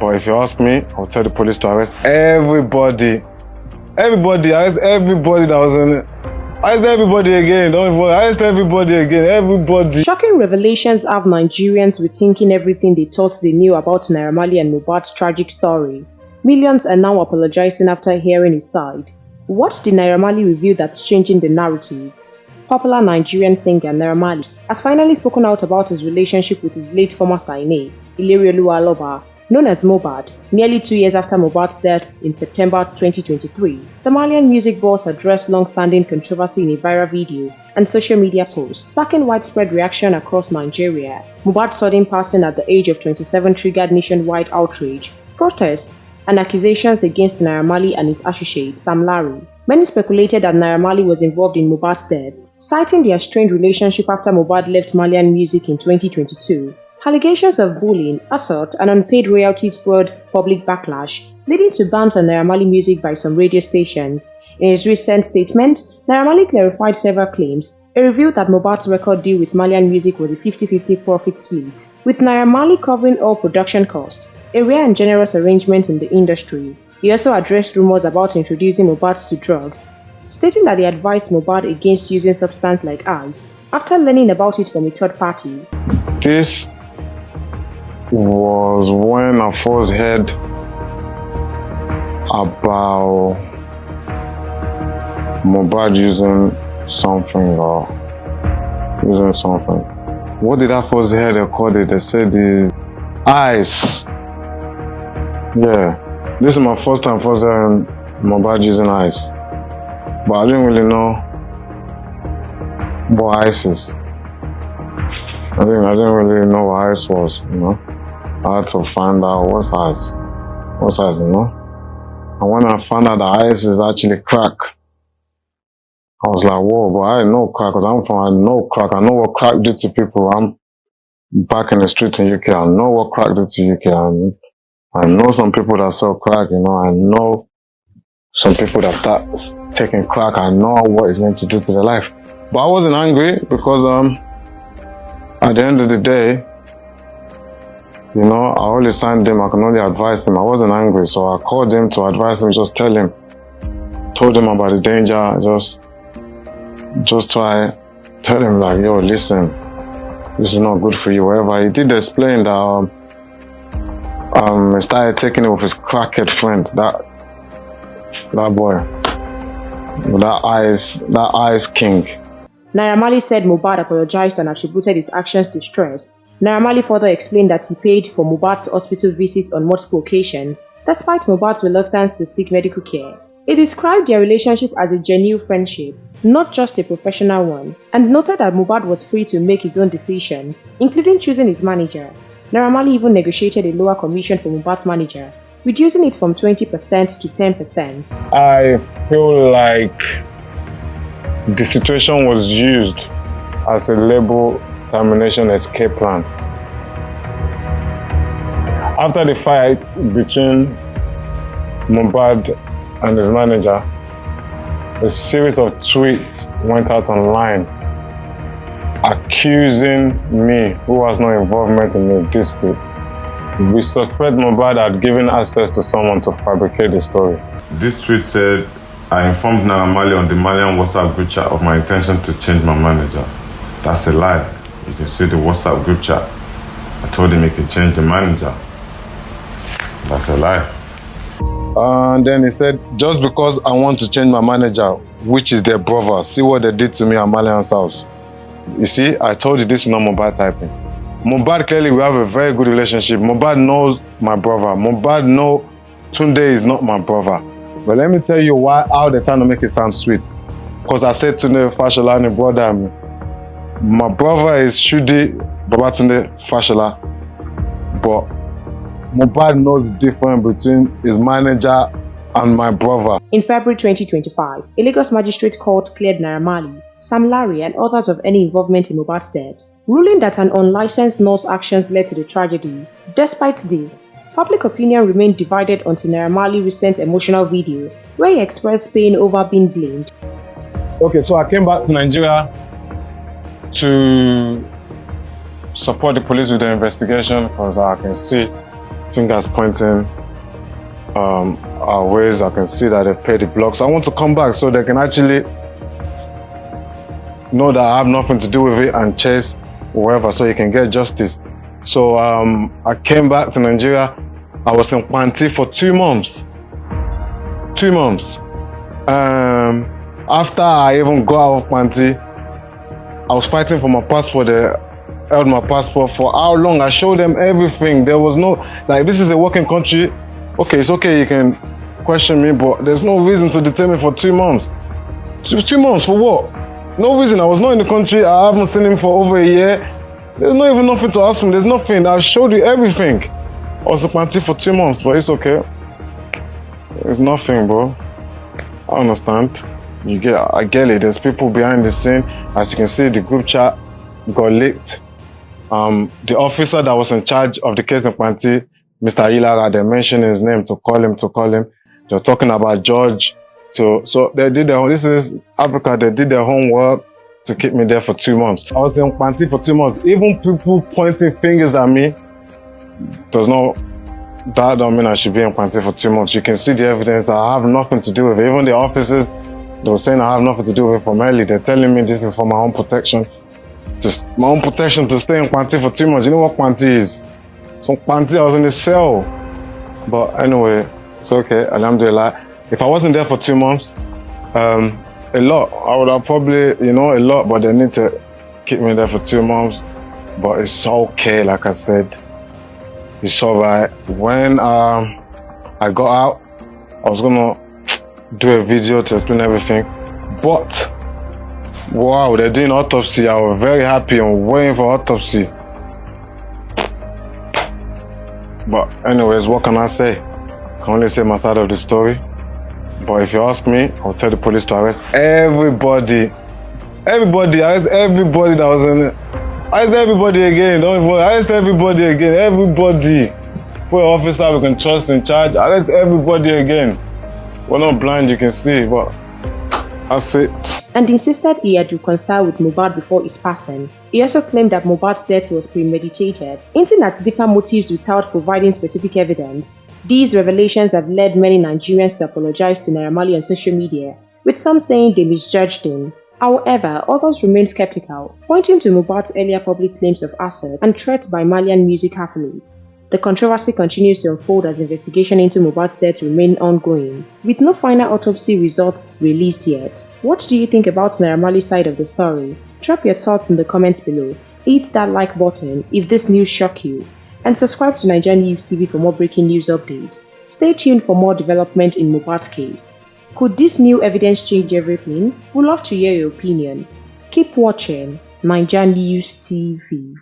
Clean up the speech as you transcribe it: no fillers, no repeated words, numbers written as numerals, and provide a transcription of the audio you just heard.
But if you ask me, I'll tell the police to arrest everybody. Arrest everybody that was in it. Arrest everybody again. Don't even arrest everybody again. Everybody. Shocking revelations have Nigerians rethinking everything they thought they knew about Naira Marley and Mohbad's tragic story. Millions are now apologizing after hearing his side. What did Naira Marley reveal that's changing the narrative? Popular Nigerian singer Naira Marley has finally spoken out about his relationship with his late former signee, Ilerioluwa Aloba, known as Mohbad, nearly 2 years after Mohbad's death in September 2023. The Malian music boss addressed long-standing controversy in a viral video and social media post, sparking widespread reaction across Nigeria. Mohbad's sudden passing at the age of 27 triggered nationwide outrage, protests, and accusations against Naira Marley and his associate, Sam Larry. Many speculated that Naira Marley was involved in Mohbad's death, citing their strained relationship after Mohbad left Malian music in 2022. Allegations of bullying, assault, and unpaid royalties fueled public backlash, leading to bans on Naira Marley music by some radio stations. In his recent statement, Naira Marley clarified several claims. He revealed that Mohbad's record deal with Malian music was a 50-50 profit split, with Naira Marley covering all production costs, a rare and generous arrangement in the industry. He also addressed rumors about introducing Mohbad to drugs, stating that he advised Mohbad against using substances like ice after learning about it from a third party. This was when I first heard about Mohbad using something. What did I first hear they called it? They said is ice. Yeah, this is my first time hearing Mohbad using ice. But I didn't really know what ice is. I didn't really know what ice was, you know. I had to find out what's ice, you know. And when I found out that ice is actually crack, I was like, whoa, but I didn't know crack, because I know crack. I know what crack did to people. I'm back in the street in UK. I know what crack did to UK. I know some people that sell crack, you know. I know some people that start taking crack. I know what it's going to do to their life. But I wasn't angry because at the end of the day, you know, I only signed him. I can only advise him. I wasn't angry, so I called him to advise him. Just told him about the danger. Just tell him like, yo, listen, this is not good for you. Whatever. He did explain that he started taking it with his crackhead friend, that boy, that ice king. Naira Marley said Mohbad apologized and attributed his actions to stress. Naira Marley further explained that he paid for Mohbad's hospital visits on multiple occasions, despite Mohbad's reluctance to seek medical care. He described their relationship as a genuine friendship, not just a professional one, and noted that Mohbad was free to make his own decisions, including choosing his manager. Naira Marley even negotiated a lower commission for Mohbad's manager, reducing it from 20% to 10%. I feel like the situation was used as a label termination escape plan. After the fight between Mohbad and his manager, a series of tweets went out online accusing me, who has no involvement in the dispute. We suspect Mohbad had given access to someone to fabricate the story. This tweet said, I informed Naira Marley on the Malian WhatsApp group chat of my intention to change my manager. That's a lie. You can see the WhatsApp group chat. I told him he could change the manager. That's a lie. And then he said, just because I want to change my manager, which is their brother, see what they did to me at Malian's house. You see, I told you this is not Mohbad typing. Mohbad, clearly we have a very good relationship. Mohbad knows my brother. Mohbad knows Tunde is not my brother. But let me tell you how they're trying to make it sound sweet. Because I said Tunde Fasholani brother. My brother is Shudi Babatunde Fashola. But Mohbad knows the difference between his manager and my brother. In February 2025, a Lagos magistrate court cleared Naira Marley, Sam Larry, and others of any involvement in Mohbad's death, ruling that an unlicensed nurse's actions led to the tragedy. Despite this, public opinion remained divided until Naira Marley's recent emotional video, where he expressed pain over being blamed. Okay, so I came back to Nigeria to support the police with the investigation because I can see fingers pointing our ways. I can see that they've paid the block. So I want to come back so they can actually know that I have nothing to do with it and chase whoever so you can get justice. So I came back to Nigeria. I was in Panti for 2 months. 2 months. After I even got out of Panti, I was fighting for my passport. They held my passport for how long? I showed them everything. There was no, like, this is a working country. Okay, it's okay, you can question me, but there's no reason to detain me for 2 months. 2 months for what? No reason. I was not in the country. I haven't seen him for over a year. There's not even nothing to ask him. There's nothing. I showed you everything. I was in Panti for 2 months, but it's okay. It's nothing, bro. I understand. I get it. There's people behind the scene. As you can see, the group chat got leaked. The officer that was in charge of the case in Panti, Mr. Ilara, they mentioned his name to call him. They're talking about George. So they did this is Africa, they did their homework to keep me there for 2 months. I was in Panti for 2 months. Even people pointing fingers at me, that don't mean I should be in Panti for 2 months. You can see the evidence. I have nothing to do with it. Even the officers, they were saying I have nothing to do with it from early. They're telling me this is for my own protection. Just my own protection to stay in Panti for 2 months. You know what Panti is? So Panti, I was in the cell. But anyway, it's okay. Alhamdulillah. If I wasn't there for 2 months, a lot. I would have probably, a lot, but they need to keep me there for 2 months. But it's okay, like I said. It's alright. When I got out, I was gonna do a video to explain everything. But wow, they're doing autopsy. I was very happy. I'm waiting for autopsy. But anyways, what can I say? I can only say my side of the story. But if you ask me, I'll tell the police to arrest everybody. Arrest everybody that was in it. Arrest everybody again. Don't even arrest everybody again. Everybody. Put an officer we can trust in charge. Arrest everybody again. We're not blind, you can see, but that's it. And insisted he had reconciled with Mohbad before his passing. He also claimed that Mohbad's death was premeditated, hinting at deeper motives without providing specific evidence. These revelations have led many Nigerians to apologize to Naira Marley on social media, with some saying they misjudged him. However, others remain skeptical, pointing to Mohbad's earlier public claims of assault and threats by Malian music affiliates. The controversy continues to unfold as investigation into Mohbad's death remain ongoing, with no final autopsy result released yet. What do you think about Naira Marley's side of the story? Drop your thoughts in the comments below. Hit that like button if this news shocked you, and subscribe to NaijaNews TV for more breaking news updates. Stay tuned for more development in Mohbad's case. Could this new evidence change everything? We'd love to hear your opinion. Keep watching NaijaNews TV.